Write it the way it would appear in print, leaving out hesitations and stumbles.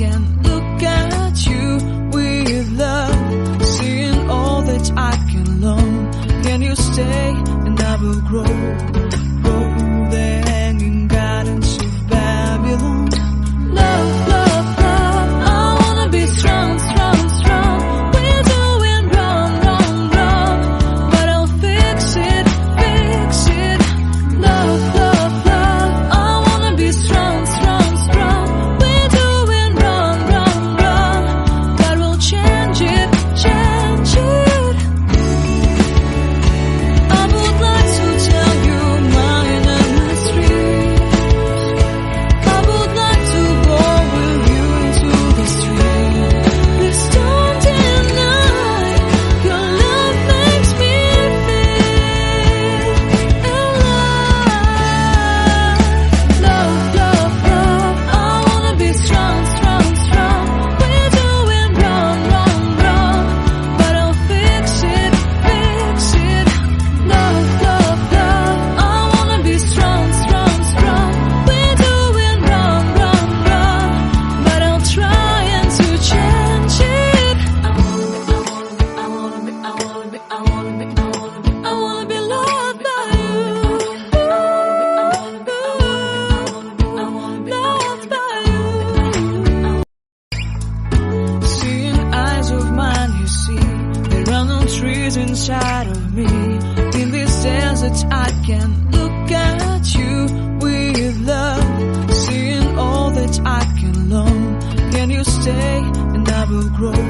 can look at you with love, seeing all that I can learn. Can you stay and I will grow the hanging gardens of Babylon. Love, love, love, I wanna be strong, strong, strong. We're doing wrong, wrong, wrong, but I'll fix it, fix it. Love, love, love, I wanna be strong, strong, strong. We're doing wrong, wrong, wrong, but we'll change it, change it. I would like to tell you my mysteries. I would like to go with you into the street. Please don't deny, your love makes me feel alive. Love, love, love, I wanna be strong, strong, strong. We're doing wrong, wrong, wrong, but I'll fix it, fix it. Love, love, love, I wanna be strong, strong, strong. We're doing wrong, wrong, wrong, but I'll try and to change it. I wanna be loved by you. Loved by you. Seeing eyes of mine, you see, there are no trees inside of me. In this desert, I can look at you with love, seeing all that I can learn. Can you stay and I will grow